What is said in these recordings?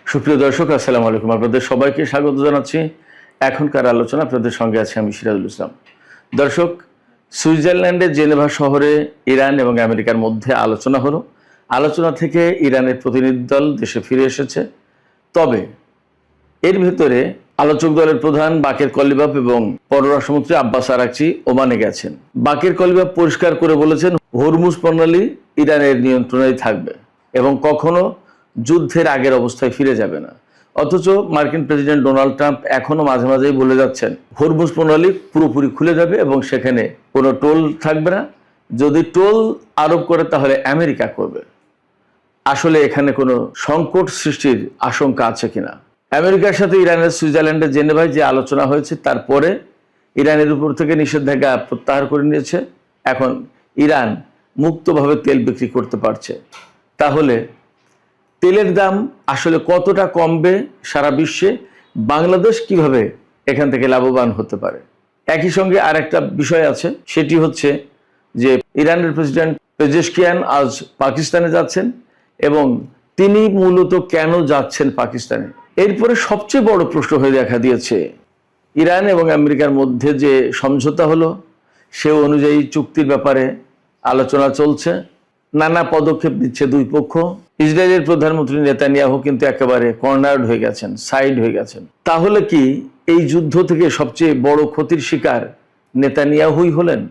সুপ্রিয় দর্শক, আসসালামু আলাইকুম। আপনাদের সবাইকে স্বাগত জানাচ্ছি। এখনকার আলোচনা আপনাদের সঙ্গে আছে আমি সিরাজুল ইসলাম। দর্শক, সুইজারল্যান্ডের জেনেভা শহরে ইরান এবং আমেরিকার মধ্যে আলোচনা হলো। আলোচনা থেকে ইরানের প্রতিনিধি দল দেশে ফিরে এসেছে। তবে এর ভেতরে আলোচক দলের প্রধান বাকের কলিবাফ এবং পররাষ্ট্রমন্ত্রী আব্বাস আরাকচি ওমানে গেছেন। বাকের কলিবাফ পরিষ্কার করে বলেছেন, হরমুজ প্রণালী ইরানের নিয়ন্ত্রণেই থাকবে এবং কখনো যুদ্ধের আগের অবস্থায় ফিরে যাবে না। অথচ মার্কিন প্রেসিডেন্ট ডোনাল্ড ট্রাম্প এখনো মাঝে মাঝেই বলে যাচ্ছেন হরমুজ প্রণালী পুরোপুরি খুলে যাবে এবং সেখানে কোনো টোল থাকবে না। যদি টোল আরোপ করে তাহলে আমেরিকা করবে। আসলে এখানে কোনো সংকট সৃষ্টির আশঙ্কা আছে কিনা? আমেরিকার সাথে ইরানের সুইজারল্যান্ডের জেনেভায় যে আলোচনা হয়েছে তারপরে ইরানের উপর থেকে নিষেধাজ্ঞা প্রত্যাহার করে নিয়েছে। এখন ইরান মুক্তভাবে তেল বিক্রি করতে পারছে। তাহলে তেলের দাম আসলে কতটা কমবে সারা বিশ্বে? বাংলাদেশ কিভাবে এখান থেকে লাভবান হতে পারে? একই সঙ্গে আর একটা বিষয় আছে, সেটি হচ্ছে যে ইরানের প্রেসিডেন্ট পেজেশকিয়ান আজ পাকিস্তানে যাচ্ছেন এবং তিনি মূলত কেন যাচ্ছেন পাকিস্তানে? এরপরে সবচেয়ে বড় প্রশ্ন হয়ে দেখা দিয়েছে, ইরান এবং আমেরিকার মধ্যে যে সমঝোতা হলো সে অনুযায়ী চুক্তির ব্যাপারে আলোচনা চলছে। নানা পদক্ষেপ নিচ্ছে দুই পক্ষ। ইসরায়েলের প্রধানমন্ত্রী নেতানিয়াহু কিন্তু একেবারে কর্নার্ড হয়ে গেছেন, সাইড হয়ে গেছেন। তাহলে কি এই যুদ্ধ থেকে সবচেয়ে বড় ক্ষতির শিকার নেতানিয়াহুই হলেন?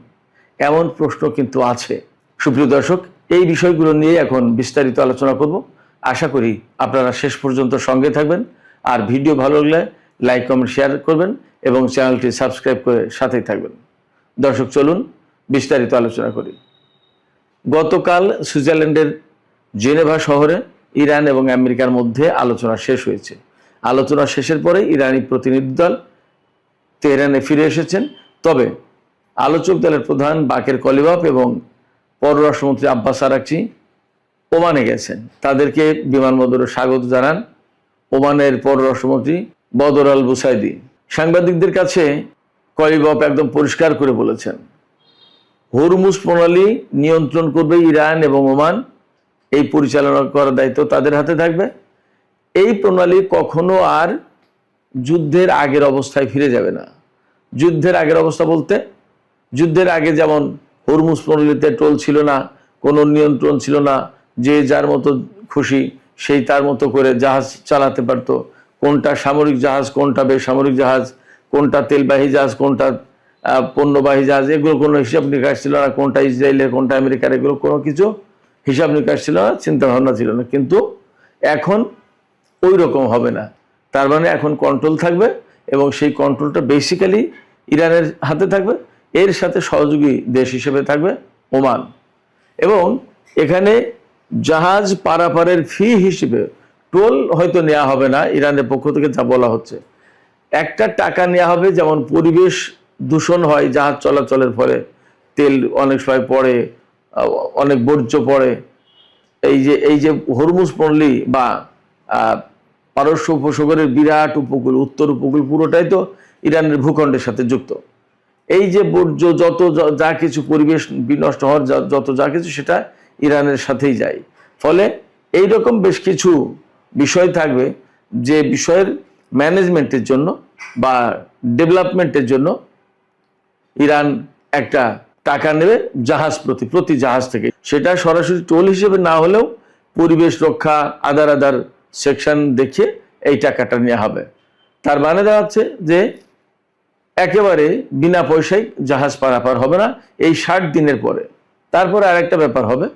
এমন প্রশ্ন কিন্তু আছে। সুপ্রিয় দর্শক, এই বিষয়গুলো নিয়ে এখন বিস্তারিত আলোচনা করব। আশা করি আপনারা শেষ পর্যন্ত সঙ্গে থাকবেন। আর ভিডিও ভালো লাগলে লাইক, কমেন্ট, শেয়ার করবেন এবং চ্যানেলটি সাবস্ক্রাইব করে সাথেই থাকবেন। দর্শক, চলুন বিস্তারিত আলোচনা করি। গতকাল সুইজারল্যান্ডের জেনেভা শহরে ইরান এবং আমেরিকার মধ্যে আলোচনা শেষ হয়েছে। আলোচনা শেষের পরে ইরানি প্রতিনিধি দল তেহরানে ফিরে এসেছেন। তবে আলোচক দলের প্রধান বাকের কলিবাফ এবং পররাষ্ট্রমন্ত্রী আব্বাস আরাকচি ওমানে গেছেন। তাদেরকে বিমানবন্দরে স্বাগত জানান ওমানের পররাষ্ট্রমন্ত্রী বদর আল বুসাইদি। সাংবাদিকদের কাছে কলিবাফ একদম পরিষ্কার করে বলেছেন, হরমুজ প্রণালী নিয়ন্ত্রণ করবে ইরান এবং ওমান। এই পরিচালনা করার দায়িত্ব তাদের হাতে থাকবে। এই প্রণালী কখনো আর যুদ্ধের আগের অবস্থায় ফিরে যাবে না। যুদ্ধের আগের অবস্থা বলতে, যুদ্ধের আগে যেমন হরমুজ প্রণালীতে টোল ছিল না, কোনো নিয়ন্ত্রণ ছিল না, যে যার মতো খুশি সেই তার মতো করে জাহাজ চালাতে পারত। কোনটা সামরিক জাহাজ, কোনটা বেসামরিক জাহাজ, কোনটা তেলবাহী জাহাজ, কোনটা পণ্যবাহী জাহাজ, এগুলো কোনো হিসাব নিকাশ ছিল না। কোনটা ইসরায়েলের, কোনটা আমেরিকার, এগুলো কোনো কিছু হিসাব নিকাশ ছিল না, চিন্তা ভাবনা ছিল না। কিন্তু এখন ওই রকম হবে না। তার মানে এখন কন্ট্রোল থাকবে এবং সেই কন্ট্রোলটা বেসিক্যালি ইরানের হাতে থাকবে। এর সাথে সহযোগী দেশ হিসেবে থাকবে ওমান। এবং এখানে জাহাজ পারাপারের ফি হিসেবে টোল হয়তো নেওয়া হবে না, ইরানের পক্ষ থেকে যা বলা হচ্ছে। একটা টাকা নেওয়া হবে, যেমন পরিবেশ দূষণ হয় জাহাজ চলাচলের ফলে, তেল অনেক সময় পড়ে, অনেক বর্জ্য পড়ে। এই যে হরমুজ প্রণালী বা পারস্য উপসাগরের বিরাট উপকূল, উত্তর উপকূল পুরোটাই তো ইরানের ভূখণ্ডের সাথে যুক্ত। এই যে বর্জ্য যত যা কিছু পরিবেশ বিনষ্ট হওয়ার যত যা কিছু, সেটা ইরানের সাথেই যায়। ফলে এই রকম বেশ কিছু বিষয় থাকবে যে বিষয়ের ম্যানেজমেন্টের জন্য বা ডেভেলপমেন্টের জন্য ইরান একটা টাকা নেবে জাহাজ প্রতি জাহাজ থেকে। সেটা সরাসরি টোল হিসেবে না হলেও পরিবেশ রক্ষা আদার সেকশন দেখিয়ে এই টাকাটা নেওয়া হবে। তার মানে দাঁড়াচ্ছে যে একেবারে বিনা পয়সায় জাহাজ পারাপার হবে না এই 60 দিনের পরে। তারপরে আরেকটা ব্যাপার হবে,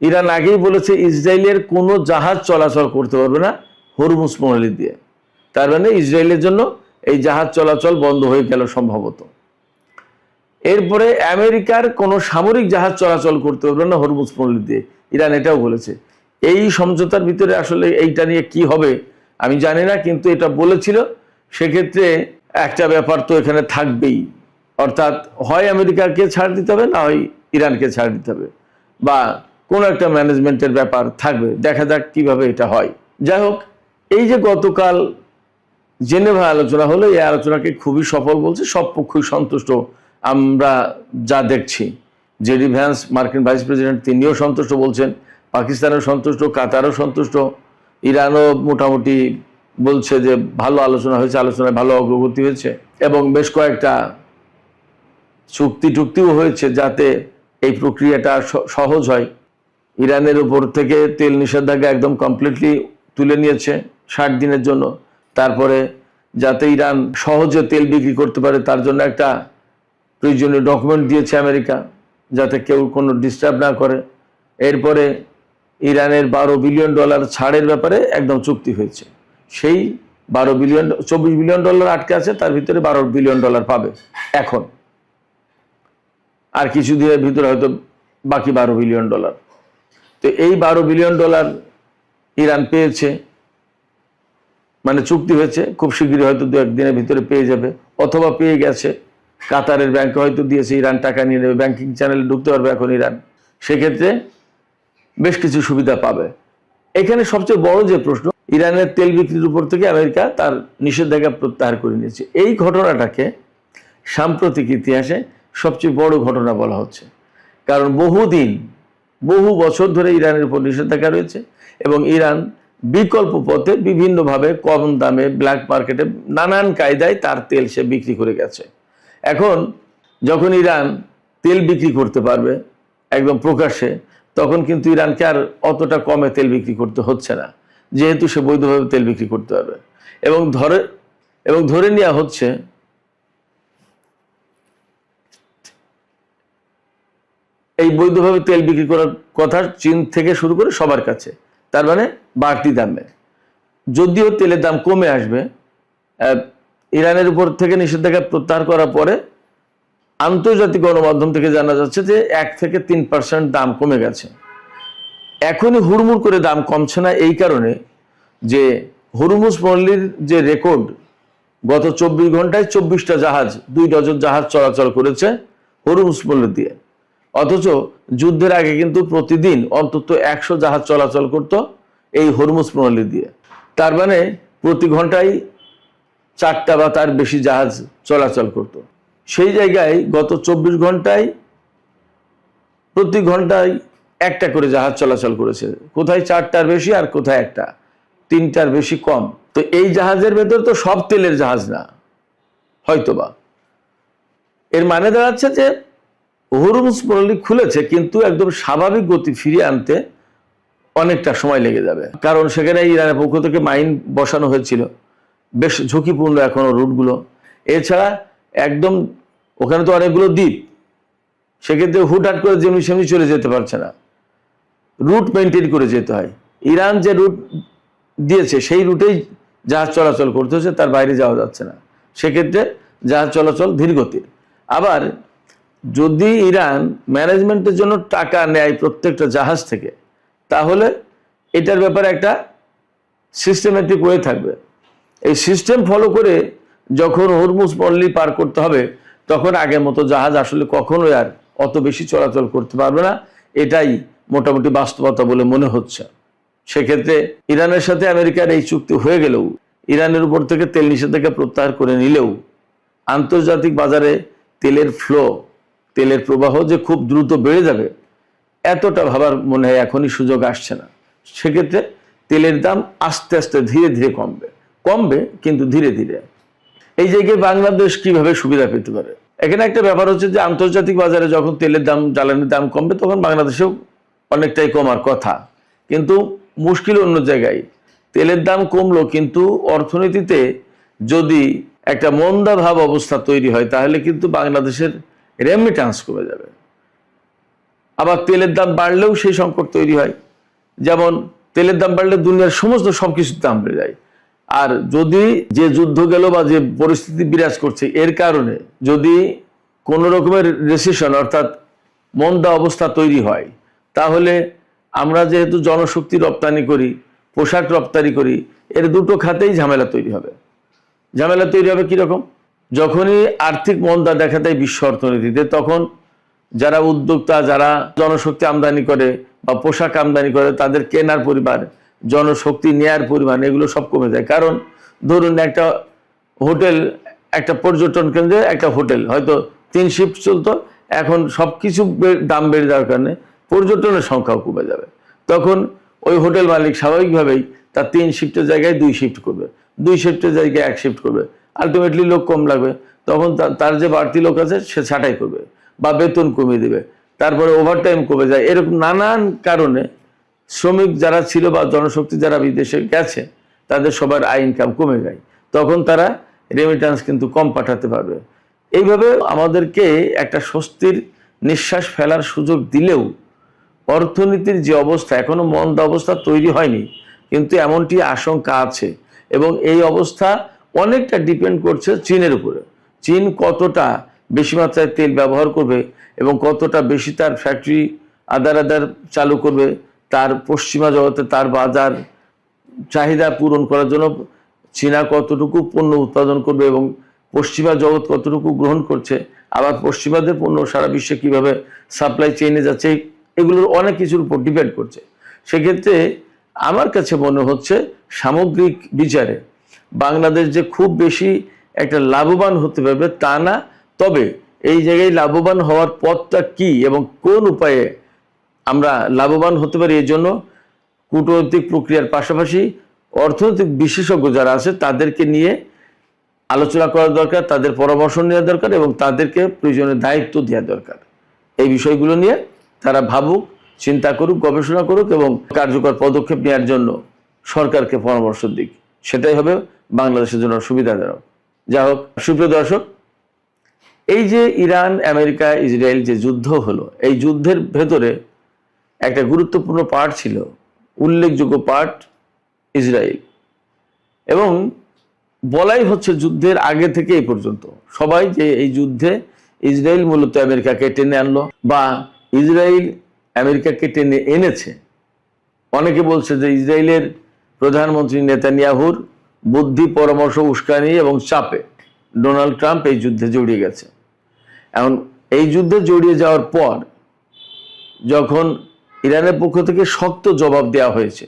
ইরান আগেই বলেছে ইসরায়েলের কোনো জাহাজ চলাচল করতে পারবে না হরমুজ প্রণালী দিয়ে। তার মানে ইসরায়েলের জন্য এই জাহাজ চলাচল বন্ধ হয়ে গেল সম্ভবত। এরপরে আমেরিকার কোনো সামরিক জাহাজ চলাচল করতে পারবে না হরমুজ প্রণালী দিয়ে, ইরান এটাও বলেছে। এই সমঝোতার ভিতরে আসলে এইটা নিয়ে কি হবে আমি জানি না, কিন্তু এটা বলেছিল। সেক্ষেত্রে একটা ব্যাপার তো এখানে থাকবেই, অর্থাৎ হয় আমেরিকাকে ছাড় দিতে হবে, না হয় ইরানকে ছাড় দিতে হবে, বা কোনো একটা ম্যানেজমেন্টের ব্যাপার থাকবে। দেখা যাক কিভাবে এটা হয়। যাই হোক, এই যে গতকাল জেনেভা আলোচনা হলো, এই আলোচনাকে খুবই সফল বলছে, সব পক্ষই সন্তুষ্ট। আমরা যা দেখছি, জেডি ভ্যান্স মার্কিন ভাইস প্রেসিডেন্ট তিনিও সন্তুষ্ট বলছেন, পাকিস্তানও সন্তুষ্ট, কাতারও সন্তুষ্ট, ইরানও মোটামুটি বলছে যে ভালো আলোচনা হয়েছে, আলোচনায় ভালো অগ্রগতি হয়েছে এবং বেশ কয়েকটা চুক্তিও হয়েছে যাতে এই প্রক্রিয়াটা সহজ হয়। ইরানের উপর থেকে তেল নিষেধাজ্ঞা একদম কমপ্লিটলি তুলে নিয়েছে 60 দিনের জন্য। তারপরে যাতে ইরান সহজে তেল বিক্রি করতে পারে তার জন্য একটা প্রয়োজনীয় ডকুমেন্ট দিয়েছে আমেরিকা, যাতে কেউ কোনো ডিস্টার্ব না করে। এরপরে ইরানের $12 বিলিয়ন ছাড়ের ব্যাপারে একদম চুক্তি হয়েছে। সেই $24 বিলিয়ন আটকে আছে, তার ভিতরে $12 বিলিয়ন পাবে এখন, আর কিছু দিনের ভিতরে হয়তো বাকি $12 বিলিয়ন। তো এই $12 বিলিয়ন ইরান পেয়েছে, মানে চুক্তি হয়েছে, খুব শীঘ্রই হয়তো 2-1 দিনের ভিতরে পেয়ে যাবে, অথবা পেয়ে গেছে। কাতারের ব্যাংকে হয়তো দিয়েছে, ইরান টাকা নিয়ে নেবে, ব্যাংকিং চ্যানেলে ঢুকতে পারবে এখন ইরান, সেক্ষেত্রে বেশ কিছু সুবিধা পাবে। এখানে সবচেয়ে বড় যে প্রশ্ন, ইরানের তেল বিক্রির উপর থেকে আমেরিকা তার নিষেধাজ্ঞা প্রত্যাহার করে নিয়েছে। এই ঘটনাটাকে সাম্প্রতিক ইতিহাসে সবচেয়ে বড় ঘটনা বলা হচ্ছে, কারণ বহু বছর ধরে ইরানের উপর নিষেধাজ্ঞা রয়েছে এবং ইরান বিকল্প পথে বিভিন্নভাবে কম দামে ব্ল্যাক মার্কেটে নানান কায়দায় তার তেল সে বিক্রি করে গেছে। এখন যখন ইরান তেল বিক্রি করতে পারবে একদম প্রকাশ্যে, তখন কিন্তু ইরানকে আর অতটা কমে তেল বিক্রি করতে হচ্ছে না, যেহেতু সে বৈধভাবে তেল বিক্রি করতে পারবে। এবং ধরে নেওয়া হচ্ছে এই বৈধভাবে তেল বিক্রি করার কথা চীন থেকে শুরু করে সবার কাছে, তার মানে বাড়তি দামে। যদিও তেলের দাম কমে আসবে, ইরানের উপর থেকে নিষেধাজ্ঞা প্রত্যাহার করার পরে আন্তর্জাতিক গণমাধ্যম থেকে জানা যাচ্ছে যে 1 থেকে 3% দাম কমে গেছে। এখনই হুড়মুড় করে দাম কমছে না এই কারণে যে হরমুজ পল্লীর যে রেকর্ড, গত 24 ঘন্টায় 24টা জাহাজ, 2 ডজন জাহাজ চলাচল করেছে হরমুজ পল্লী দিয়ে। অথচ যুদ্ধের আগে কিন্তু প্রতিদিন অন্তত 100 জাহাজ চলাচল করত এই হরমুজ প্রণালী দিয়ে। তার মানে প্রতি ঘন্টায় 4টা বা তার বেশি জাহাজ চলাচল করত। সেই জায়গায় গত 24 ঘন্টায় প্রতি ঘন্টায় 1টা করে জাহাজ চলাচল করেছে, কোথায় 4টার বেশি আর কোথায় 1টা, 3টার বেশি কম। তো এই জাহাজের ভেতর তো সব তেলের জাহাজ না হয়তোবা। এর মানে দাঁড়াচ্ছে যে হরমুজ প্রণালী খুলেছে, কিন্তু একদম স্বাভাবিক গতি ফিরিয়ে আনতে অনেকটা সময় লেগে যাবে, কারণ সেখানে ইরানের পক্ষ থেকে মাইন বসানো হয়েছিল। বেশ ঝুঁকিপূর্ণ এখনো রুটগুলো। এছাড়া একদম ওখানে তো অনেকগুলো দ্বীপ, সেক্ষেত্রে হুটহাট করে যেমনি সেমনি চলে যেতে পারছে না, রুট মেনটেন করে যেতে হয়। ইরান যে রুট দিয়েছে সেই রুটেই জাহাজ চলাচল করতে হচ্ছে, তার বাইরে যাওয়া যাচ্ছে না। সেক্ষেত্রে জাহাজ চলাচল ধীরগতির। আবার যদি ইরান ম্যানেজমেন্টের জন্য টাকা নেয় প্রত্যেকটা জাহাজ থেকে, তাহলে এটার ব্যাপারে একটা সিস্টেমেটিক ওয়ে থাকবে। এই সিস্টেম ফলো করে যখন হরমুজ পল্লী পার করতে হবে, তখন আগের মতো জাহাজ আসলে কখনোই আর অত বেশি চলাচল করতে পারবে না। এটাই মোটামুটি বাস্তবতা বলে মনে হচ্ছে। সেক্ষেত্রে ইরানের সাথে আমেরিকার এই চুক্তি হয়ে গেলেও, ইরানের উপর থেকে তেল নিষেধাজ্ঞা প্রত্যাহার করে নিলেও, আন্তর্জাতিক বাজারে তেলের ফ্লো, তেলের প্রবাহ যে খুব দ্রুত বেড়ে যাবে এতটা ভাবার মনে হয় এখনই সুযোগ আসছে না। সেক্ষেত্রে তেলের দাম আস্তে আস্তে ধীরে ধীরে কমবে, কিন্তু ধীরে ধীরে। এই জায়গায় বাংলাদেশ কিভাবে সুবিধা পেতে পারে? এখানে একটা ব্যাপার হচ্ছে যে আন্তর্জাতিক বাজারে যখন তেলের দাম, জ্বালানির দাম কমবে, তখন বাংলাদেশেও অনেকটাই কমার কথা। কিন্তু মুশকিল অন্য জায়গায়। তেলের দাম কমলো, কিন্তু অর্থনীতিতে যদি একটা মন্দা ভাব অবস্থা তৈরি হয়, তাহলে কিন্তু বাংলাদেশের রেমিটান্স কমে যাবে। আবার তেলের দাম বাড়লেও সেই সংকট তৈরি হয়। যেমন তেলের দাম বাড়লে দুনিয়ার সমস্ত সবকিছুর দাম বেড়ে যায়। আর যদি যে যুদ্ধ গেল বা যে পরিস্থিতি বিরাজ করছে, এর কারণে যদি কোনো রকমের রিসেশন অর্থাৎ মন্দা অবস্থা তৈরি হয়, তাহলে আমরা যেহেতু জনশক্তি রপ্তানি করি, পোশাক রপ্তানি করি, এর দুটো খাতেই ঝামেলা তৈরি হবে। ঝামেলা তৈরি হবে কীরকম? যখনই আর্থিক মন্দা দেখা দেয় বিশ্ব অর্থনীতিতে, তখন যারা উদ্যোক্তা, যারা জনশক্তি আমদানি করে বা পোশাক আমদানি করে, তাদের কেনার পরিমাণ, জনশক্তি নেয়ার পরিমাণ, এগুলো সব কমে যায়। কারণ ধরুন একটা হোটেল, একটা পর্যটন কেন্দ্রে একটা হোটেল হয়তো 3 শিফট চলতো, এখন সব কিছু দাম বেড়ে যাওয়ার কারণে পর্যটনের সংখ্যাও কমে যাবে। তখন ওই হোটেল মালিক স্বাভাবিকভাবেই তার 3 শিফটের জায়গায় 2 শিফট করবে, 2 শিফটের জায়গায় 1 শিফট করবে। আলটিমেটলি লোক কম লাগবে, তখন তার যে বাড়তি লোক আছে সে ছাঁটাই করবে বা বেতন কমিয়ে দেবে, তারপরে ওভারটাইম কমে যায়। এরকম নানান কারণে শ্রমিক যারা ছিল বা জনশক্তি যারা বিদেশে গেছে তাদের সবার আয় ইনকাম কমে যায়, তখন তারা রেমিটেন্স কিন্তু কম পাঠাতে পারবে। এইভাবে আমাদেরকে একটা স্বস্তির নিঃশ্বাস ফেলার সুযোগ দিলেও অর্থনীতির যে অবস্থা, এখনো মন্দা অবস্থা তৈরি হয়নি, কিন্তু এমনটি আশঙ্কা আছে। এবং এই অবস্থা অনেকটা ডিপেন্ড করছে চীনের উপরে। চীন কতটা বেশি মাত্রায় তেল ব্যবহার করবে এবং কতটা বেশি তার ফ্যাক্টরি আদার চালু করবে, তার পশ্চিমা জগতে তার বাজার চাহিদা পূরণ করার জন্য চীনা কতটুকু পণ্য উৎপাদন করবে এবং পশ্চিমা জগৎ কতটুকু গ্রহণ করছে, আবার পশ্চিমাদের পণ্য সারা বিশ্বে কিভাবে সাপ্লাই চেইনে যাচ্ছে, এগুলোর অনেক কিছুর উপর ডিপেন্ড করছে। সেক্ষেত্রে আমার কাছে মনে হচ্ছে সামগ্রিক বিচারে বাংলাদেশ যে খুব বেশি একটা লাভবান হতে পারবে তা না, তবে এই জায়গায় লাভবান হওয়ার পথটা কি এবং কোন উপায়ে আমরা লাভবান হতে পারি, এই জন্য কূটনৈতিক প্রক্রিয়ার পাশাপাশি অর্থনৈতিক বিশেষজ্ঞ যারা আছে তাদেরকে নিয়ে আলোচনা করা দরকার, তাদের পরামর্শ নেওয়া দরকার এবং তাদেরকে প্রয়োজনীয় দায়িত্ব দেওয়া দরকার। এই বিষয়গুলো নিয়ে তারা ভাবুক, চিন্তা করুক, গবেষণা করুক এবং কার্যকর পদক্ষেপ নেওয়ার জন্য সরকারকে পরামর্শ দিক। সেটাই হবে বাংলাদেশের জন্য সুবিধাজনক। যা হোক, সুপ্রিয় দর্শক, এই যে ইরান, আমেরিকা, ইসরায়েল যে যুদ্ধ হলো, এই যুদ্ধের ভেতরে একটা গুরুত্বপূর্ণ পার্ট ছিল, উল্লেখযোগ্য পার্ট ইসরায়েল। এবং বলাই হচ্ছে যুদ্ধের আগে থেকে এই পর্যন্ত সবাই যে এই যুদ্ধে ইসরায়েল মূলত আমেরিকাকে টেনে আনলো বা ইসরায়েল আমেরিকাকে টেনে এনেছে। অনেকে বলছে যে ইসরায়েলের প্রধানমন্ত্রী নেতানিয়াহুর বুদ্ধি, পরামর্শ, উস্কানি এবং চাপে ডোনাল্ড ট্রাম্প এই যুদ্ধে জড়িয়ে গেছে। এখন এই যুদ্ধে জড়িয়ে যাওয়ার পর যখন ইরানের পক্ষ থেকে শক্ত জবাব দেওয়া হয়েছে,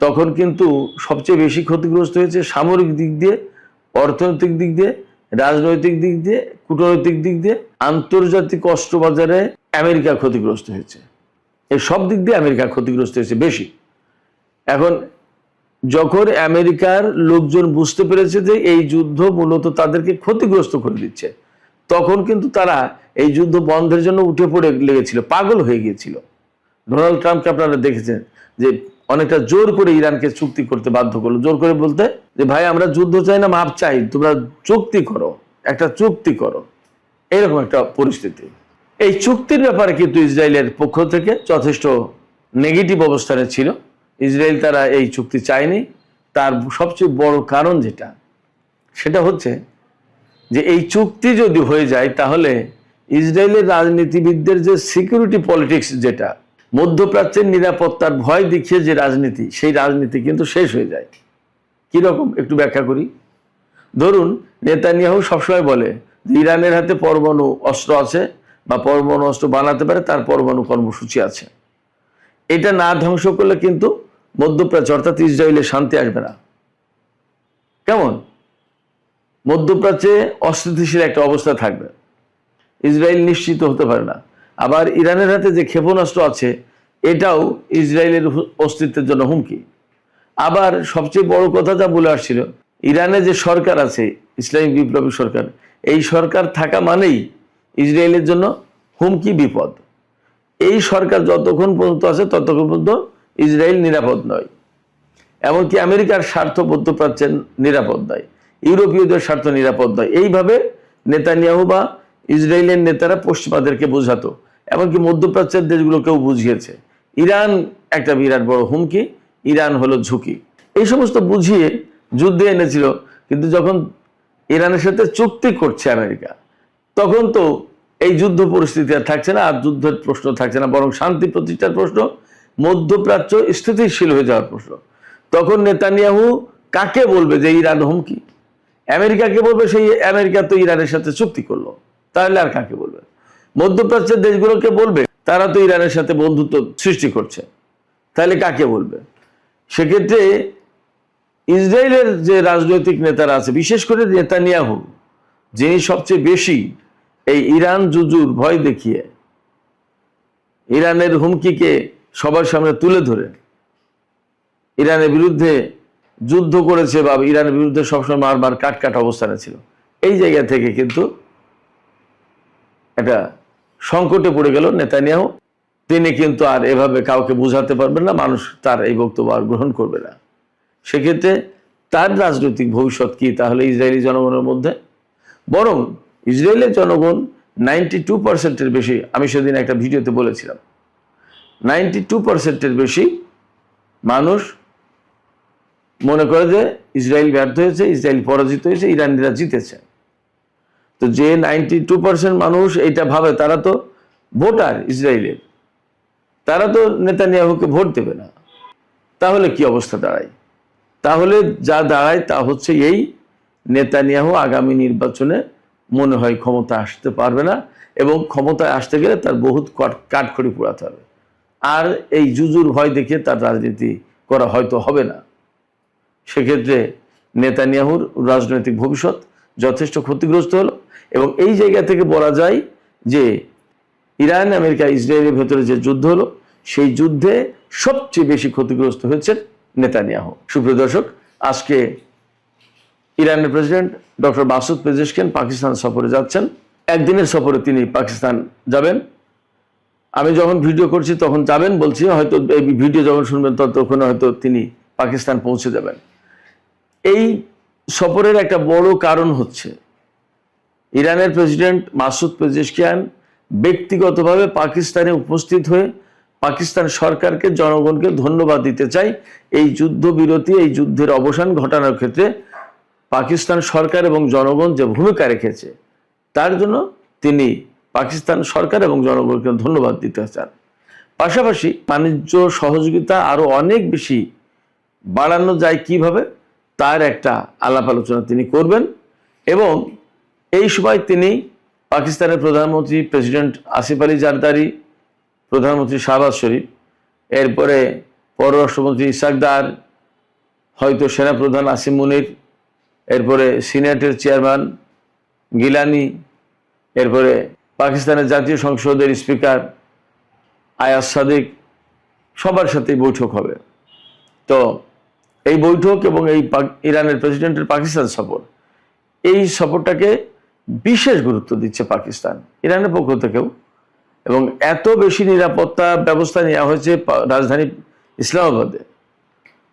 তখন কিন্তু সবচেয়ে বেশি ক্ষতিগ্রস্ত হয়েছে সামরিক দিক দিয়ে, অর্থনৈতিক দিক দিয়ে, রাজনৈতিক দিক দিয়ে, কূটনৈতিক দিক দিয়ে, আন্তর্জাতিক অস্ত্রবাজারে আমেরিকা ক্ষতিগ্রস্ত হয়েছে। এই সব দিক দিয়ে আমেরিকা ক্ষতিগ্রস্ত হয়েছে বেশি। এখন যখন আমেরিকার লোকজন বুঝতে পেরেছে যে এই যুদ্ধ মূলত তাদেরকে ক্ষতিগ্রস্ত করে দিচ্ছে, তখন কিন্তু তারা এই যুদ্ধ বন্ধের জন্য উঠে পড়ে লেগেছিল, পাগল হয়ে গিয়েছিল। ডোনাল্ড ট্রাম্পকে আপনারা দেখেছেন যে অনেকটা জোর করে ইরানকে চুক্তি করতে বাধ্য করলো, জোর করে বলতে যে ভাই আমরা যুদ্ধ চাই না, মাপ চাই, তোমরা চুক্তি করো, একটা চুক্তি করো, এরকম একটা পরিস্থিতি। এই চুক্তির ব্যাপারে কিন্তু ইসরায়েলের পক্ষ থেকে যথেষ্ট নেগেটিভ অবস্থানে ছিল। ইসরায়েল তারা এই চুক্তি চায়নি। তার সবচেয়ে বড় কারণ সেটা হচ্ছে যে এই চুক্তি যদি হয়ে যায় তাহলে ইসরায়েলের রাজনীতিবিদদের যে সিকিউরিটি পলিটিক্স, যেটা মধ্যপ্রাচ্যের নিরাপত্তার ভয় দেখিয়ে যে রাজনীতি, সেই রাজনীতি কিন্তু শেষ হয়ে যায়। কিরকম একটু ব্যাখ্যা করি। ধরুন নেতানিয়াহু সবসময় বলে যে ইরানের হাতে পরমাণু অস্ত্র আছে বা পরমাণু অস্ত্র বানাতে পারে, তার পরমাণু কর্মসূচি আছে। এটা না ধ্বংস করলে কিন্তু মধ্যপ্রাচ্য অর্থাৎ ইসরায়েলের শান্তি আসবে না। কেমন? মধ্যপ্রাচ্যে অস্থিতিশীল একটা অবস্থা থাকবে, ইসরায়েল নিশ্চিত হতে পারে না। আবার ইরানের হাতে যে ক্ষেপণাস্ত্র আছে এটাও ইসরায়েলের অস্তিত্বের জন্য হুমকি। আবার সবচেয়ে বড় কথা যা বলে আসছিল, ইরানে যে সরকার আছে, ইসলামিক বিপ্লবী সরকার, এই সরকার থাকা মানেই ইসরায়েলের জন্য হুমকি, বিপদ। এই সরকার যতক্ষণ পর্যন্ত আছে ততক্ষণ পর্যন্ত ইসরায়েল নিরাপদ নয়। এমনকি আমেরিকার স্বার্থ মধ্যপ্রাচ্যের নিরাপদ নয়, ইউরোপীয়দের স্বার্থ নিরাপদ নয়। এইভাবে নেতানিয়াহু বা ইসরায়েলের নেতারা পশ্চিমাদেরকে বোঝাতো, এমনকি মধ্যপ্রাচ্যের দেশগুলোকেও বুঝিয়েছে ইরান একটা বিরাট বড় হুমকি, ইরান হলো ঝুঁকি। এই সমস্ত বুঝিয়ে যুদ্ধে এনেছিল। কিন্তু যখন ইরানের সাথে চুক্তি করছে আমেরিকা, তখন তো এই যুদ্ধ পরিস্থিতি আর থাকছে না, আর যুদ্ধের প্রশ্ন থাকছে না, বরং শান্তি প্রতিষ্ঠার প্রশ্ন, মধ্যপ্রাচ্য স্থিতিশীল হয়ে যাওয়ার প্রশ্ন। তখন নেতানিয়াহু কাকে বলবে যে ইরান হুমকি? আমেরিকাকে বলবে, সেই আমেরিকা তো ইরানের সাথে চুক্তি করলো, তাহলে আর কাকে বলবে? মধ্যপ্রাচ্যের দেশগুলোকে বলবে, তারা তো ইরানের সাথে বন্ধুত্ব সৃষ্টি করছে, তাহলে কাকে বলবে? সেক্ষেত্রে ইসরায়েলের যে রাজনৈতিক নেতারা আছে, বিশেষ করে নেতানিয়াহু, যিনি সবচেয়ে বেশি এই ইরান যুজুর ভয় দেখিয়ে ইরানের হুমকিকে সবার সামনে তুলে ধরে ইরানের বিরুদ্ধে যুদ্ধ করেছে বা ইরানের বিরুদ্ধে সবসময় মারবার কাট অবস্থানে ছিল, এই জায়গা থেকে কিন্তু একটা সংকটে পড়ে গেল নেতানিয়াহু। তিনি কিন্তু আর এভাবে কাউকে বোঝাতে পারবেন না, মানুষ তার এই বক্তব্য আর গ্রহণ করবে না। সেক্ষেত্রে তার রাজনৈতিক ভবিষ্যৎ কি তাহলে ইসরায়েলি জনগণের মধ্যে? বরং ইসরায়েলের জনগণ 92%-এর বেশি, আমি সেদিন একটা ভিডিওতে বলেছিলাম, 92%-এর বেশি মানুষ মনে করে যে ইসরায়েল ব্যর্থ হয়েছে, ইসরায়েল পরাজিত হয়েছে, ইরানিরা জিতেছে। তো যে 92% মানুষ এইটা ভাবে, তারা তো ভোটার ইসরায়েলের, তারা তো নেতানিয়াহুকে ভোট দেবে না। তাহলে কি অবস্থা দাঁড়ায়? তাহলে যা দাঁড়ায় তা হচ্ছে এই, নেতানিয়াহু আগামী নির্বাচনে মনে হয় ক্ষমতা আসতে পারবে না, এবং ক্ষমতায় আসতে গেলে তার বহুত কাঠখড়ি পোড়াতে হবে। আর এই জুজুর ভয় দেখে তার রাজনীতি করা হয়তো হবে না। সেক্ষেত্রে নেতানিয়াহুর রাজনৈতিক ভবিষ্যৎ যথেষ্ট ক্ষতিগ্রস্ত হলো। এবং এই জায়গা থেকে বলা যায় যে ইরান আমেরিকা ইসরায়েলের ভেতরে যে যুদ্ধ হলো, সেই যুদ্ধে সবচেয়ে বেশি ক্ষতিগ্রস্ত হয়েছে নেতানিয়াহু। সুপ্রিয় দর্শক, আজকে ইরানের president doctor Masoud Pezeshkian Pakistan সফরে যাচ্ছেন। একদিনের সফরে তিনি পাকিস্তান যাবেন। আমি যখন ভিডিও করছি তখন যাবেন বলছি, হয়তো এই ভিডিও যখন শুনবেন ততক্ষণে হয়তো তিনি পাকিস্তান পৌঁছে যাবেন। এই সফরের একটা বড় কারণ হচ্ছে ইরানের প্রেসিডেন্ট মাসুদ পেজেশকিয়ান ব্যক্তিগতভাবে পাকিস্তানে উপস্থিত হয়ে পাকিস্তান সরকারকে, জনগণকে ধন্যবাদ দিতে চাই এই যুদ্ধবিরতি, এই যুদ্ধের অবসান ঘটানোর ক্ষেত্রে পাকিস্তান সরকার এবং জনগণ যে ভূমিকা রেখেছে তার জন্য তিনি পাকিস্তান সরকার এবং জনগণকে ধন্যবাদ দিতে চান। পাশাপাশি বাণিজ্য সহযোগিতা আরো অনেক বেশি বাড়ানো যায় কিভাবে, তার একটা আলাপ আলোচনা তিনি করবেন। এবং এই সময় তিনি পাকিস্তানের প্রধানমন্ত্রী প্রেসিডেন্ট আসিফ আলী জারদারি, প্রধানমন্ত্রী শাহবাজ শরীফ, এরপরে পররাষ্ট্রমন্ত্রী ইসাক দার, হয়তো সেনাপ্রধান আসিম মুনির, এরপরে সিনেটের চেয়ারম্যান গিলানি, এরপরে পাকিস্তানের জাতীয় সংসদের স্পিকার আয়াজ সাদিক, সবার সাথেই বৈঠক হবে। তো এই বৈঠক এবং এই ইরানের প্রেসিডেন্টের পাকিস্তান সফর, এই সফরটাকে বিশেষ গুরুত্ব দিচ্ছে পাকিস্তান ইরানের পক্ষ থেকেও। এবং এত বেশি নিরাপত্তা ব্যবস্থা নেওয়া হয়েছে রাজধানী ইসলামাবাদে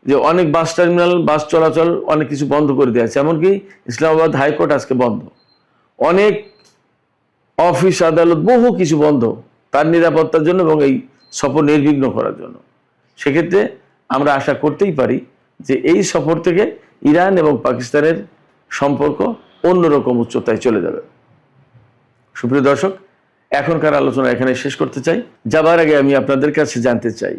যে অনেক বাস টার্মিনাল, বাস চলাচল অনেক কিছু বন্ধ করে দেওয়া আছে। এমনকি ইসলামাবাদ হাইকোর্ট আজকে বন্ধ, অনেক অফিস আদালত বহু কিছু বন্ধ তার নিরাপত্তার জন্য এবং এই সফর নির্বিঘ্ন করার জন্য। সেক্ষেত্রে আমরা আশা করতেই পারি যে এই সফর থেকে ইরান এবং পাকিস্তানের সম্পর্ক অন্যরকম উচ্চতায় চলে যাবে। সুপ্রিয় দর্শক, এখনকার আলোচনা এখানে শেষ করতে চাই। যাবার আগে আমি আপনাদের কাছে জানতে চাই